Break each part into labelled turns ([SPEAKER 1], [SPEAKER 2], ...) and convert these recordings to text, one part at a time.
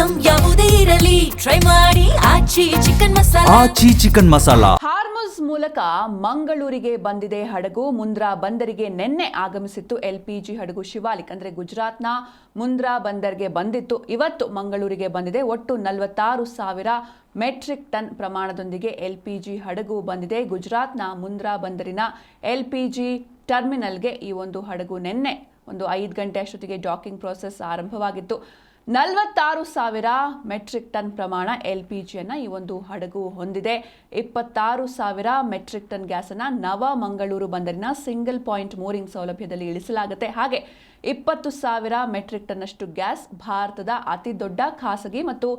[SPEAKER 1] Item ಯಾವುದೇ ಇರಲಿ try ಮಾಡಿ ಆಚಿ ಚಿಕನ್ ಮಸಾಲಾ.
[SPEAKER 2] ಹಾರ್ಮುಜ್ ಮೂಲಕ ಮಂಗಳೂರಿಗೆ ಬಂದಿದೆ ಹಡಗು. ಮುಂದ್ರಾ ಬಂದರಿಗೆ ನಿನ್ನೆ ಆಗಮಿಸಿತ್ತು LPG ಹಡಗು ಶಿವಾಲಿಕ್. ಅಂದ್ರೆ ಗುಜರಾತ್ನ ಮುಂದ್ರಾ ಬಂದರ್ಗೆ ಬಂದಿತ್ತು, ಇವತ್ತು ಮಂಗಳೂರಿಗೆ ಬಂದಿದೆ. ಒಟ್ಟು 46,000 ಮೆಟ್ರಿಕ್ ಟನ್ ಪ್ರಮಾಣದೊಂದಿಗೆ LPG ಹಡಗು ಬಂದಿದೆ. ಗುಜರಾತ್ನ ಮುಂದ್ರಾ ಬಂದರಿನ LPG ಟರ್ಮಿನಲ್ಗೆ ಈ ಒಂದು ಹಡಗು ನಿನ್ನೆ ಒಂದು 5 ಗಂಟೆ ಅಷ್ಟೊತ್ತಿಗೆ ಡಾಕಿಂಗ್ ಪ್ರೋಸೆಸ್ ಆರಂಭವಾಗಿತ್ತು. 46,000 ಮೆಟ್ರಿಕ್ ಟನ್ ಪ್ರಮಾಣ LPGಯನ್ನು ಈ ಒಂದು ಹಡಗು ಹೊಂದಿದೆ. 26,000 ಮೆಟ್ರಿಕ್ ಟನ್ ಗ್ಯಾಸನ್ನು ನವ ಮಂಗಳೂರು ಬಂದರಿನ ಸಿಂಗಲ್ ಪಾಯಿಂಟ್ ಮೂರಿಂಗ್ ಸೌಲಭ್ಯದಲ್ಲಿ ಇಳಿಸಲಾಗುತ್ತೆ. ಹಾಗೆ 20,000 ಮೆಟ್ರಿಕ್ ಟನ್ ಅಷ್ಟು ಗ್ಯಾಸ್ ಭಾರತದ ಅತಿ ದೊಡ್ಡ ಖಾಸಗಿ ಮತ್ತು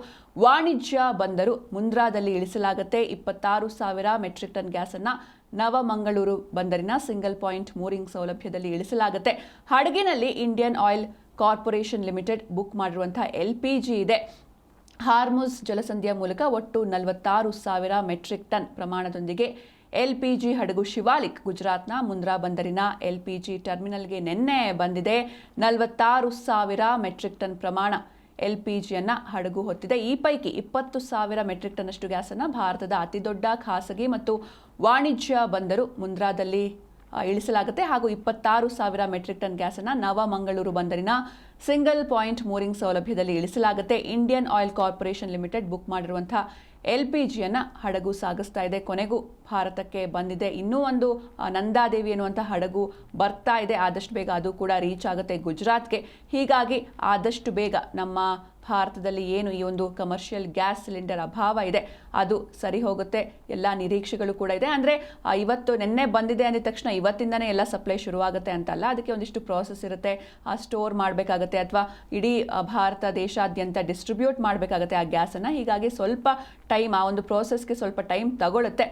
[SPEAKER 2] ವಾಣಿಜ್ಯ ಬಂದರು ಮುಂದ್ರಾದಲ್ಲಿ ಇಳಿಸಲಾಗುತ್ತೆ. 26,000 ಮೆಟ್ರಿಕ್ ಟನ್ ಗ್ಯಾಸನ್ನು ನವ ಮಂಗಳೂರು ಬಂದರಿನ ಸಿಂಗಲ್ ಪಾಯಿಂಟ್ ಮೂರಿಂಗ್ ಸೌಲಭ್ಯದಲ್ಲಿ ಇಳಿಸಲಾಗುತ್ತೆ. ಹಡಗಿನಲ್ಲಿ Indian oil corporation limited book ಮಾಡಿರುವಂತಹ LPG ಇದೆ. ಹಾರ್ಮುಜ್ ಜಲಸಂಧಿಯ ಮೂಲಕ ಒಟ್ಟು 46,000 ಮೆಟ್ರಿಕ್ ಟನ್ ಪ್ರಮಾಣದೊಂದಿಗೆ LPG ಹಡಗು ಶಿವಾಲಿಕ್ ಗುಜರಾತ್ನ ಮುಂದ್ರಾ ಬಂದರಿನ LPG ಟರ್ಮಿನಲ್ಗೆ ನಿನ್ನೆ ಬಂದಿದೆ. 46,000 ಮೆಟ್ರಿಕ್ ಟನ್ ಪ್ರಮಾಣ LPGಯನ್ನು ಹಡಗು ಹೊತ್ತಿದೆ. ಈ ಪೈಕಿ 20,000 ಮೆಟ್ರಿಕ್ ಟನ್ ಅಷ್ಟು ಗ್ಯಾಸನ್ನು ಭಾರತದ ಅತಿದೊಡ್ಡ ಖಾಸಗಿ ಮತ್ತು ವಾಣಿಜ್ಯ ಬಂದರು ಮುಂದ್ರಾದಲ್ಲಿ ಇಳಿಸಲಾಗುತ್ತೆ. ಹಾಗೂ 26,000 ಮೆಟ್ರಿಕ್ ಟನ್ ಗ್ಯಾಸನ್ನು ನವ ಮಂಗಳೂರು ಬಂದರಿನ ಸಿಂಗಲ್ ಪಾಯಿಂಟ್ ಮೂರಿಂಗ್ ಸೌಲಭ್ಯದಲ್ಲಿ ಇಳಿಸಲಾಗುತ್ತೆ. Indian oil corporation limited book ಮಾಡಿರುವಂತಹ LPGಯನ್ನು ಹಡಗು ಸಾಗಿಸ್ತಾ ಇದೆ. ಕೊನೆಗೂ ಭಾರತಕ್ಕೆ ಬಂದಿದೆ. ಇನ್ನೂ ಒಂದು ನಂದಾದೇವಿ ಎನ್ನುವಂಥ ಹಡಗು ಬರ್ತಾ ಇದೆ. ಆದಷ್ಟು ಬೇಗ ಅದು ಕೂಡ ರೀಚ್ ಆಗುತ್ತೆ ಗುಜರಾತ್ಗೆ. ಹೀಗಾಗಿ ಆದಷ್ಟು ಬೇಗ ನಮ್ಮ ಭಾರತದಲ್ಲಿ ಏನು ಈ ಒಂದು ಕಮರ್ಷಿಯಲ್ ಗ್ಯಾಸ್ ಸಿಲಿಂಡರ್ ಅಭಾವ ಇದೆ ಅದು ಸರಿ ಹೋಗುತ್ತೆ. ಎಲ್ಲ ನಿರೀಕ್ಷೆಗಳು ಕೂಡ ಇದೆ. ಅಂದರೆ ಇವತ್ತು ನಿನ್ನೆ ಬಂದಿದೆ ಅಂದ ತಕ್ಷಣ ಇವತ್ತಿಂದನೇ ಎಲ್ಲ ಸಪ್ಲೈ ಶುರುವಾಗುತ್ತೆ ಅಂತಲ್ಲ, ಅದಕ್ಕೆ ಒಂದಿಷ್ಟು ಪ್ರಾಸೆಸ್ ಇರುತ್ತೆ. ಸ್ಟೋರ್ ಮಾಡಬೇಕಾಗತ್ತೆ ಅಥವಾ ಇಡೀ ಭಾರತ ದೇಶಾದ್ಯಂತ ಡಿಸ್ಟ್ರಿಬ್ಯೂಟ್ ಮಾಡಬೇಕಾಗತ್ತೆ ಆ ಗ್ಯಾಸನ್ನು. ಹೀಗಾಗಿ ಸ್ವಲ್ಪ ಟೈಮ್, ಆ ಒಂದು ಪ್ರೋಸೆಸ್ಗೆ ಸ್ವಲ್ಪ ಟೈಮ್ ತಗೊಳುತ್ತೆ.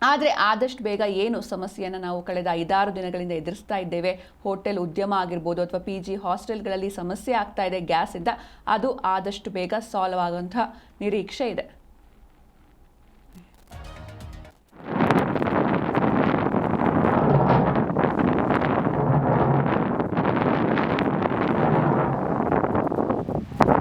[SPEAKER 2] ಆದರೆ ಆದಷ್ಟು ಬೇಗ ಏನು ಸಮಸ್ಯೆಯನ್ನು ನಾವು ಕಳೆದ 5-6 ದಿನಗಳಿಂದ ಎದುರಿಸ್ತಾ ಇದ್ದೇವೆ, ಹೋಟೆಲ್ ಉದ್ಯಮ ಆಗಿರ್ಬೋದು ಅಥವಾ PG ಹಾಸ್ಟೆಲ್ಗಳಲ್ಲಿ ಸಮಸ್ಯೆ ಆಗ್ತಾ ಇದೆ ಗ್ಯಾಸಿಂದ, ಅದು ಆದಷ್ಟು ಬೇಗ ಸಾಲ್ವ್ ಆಗುವಂಥ ನಿರೀಕ್ಷೆ ಇದೆ.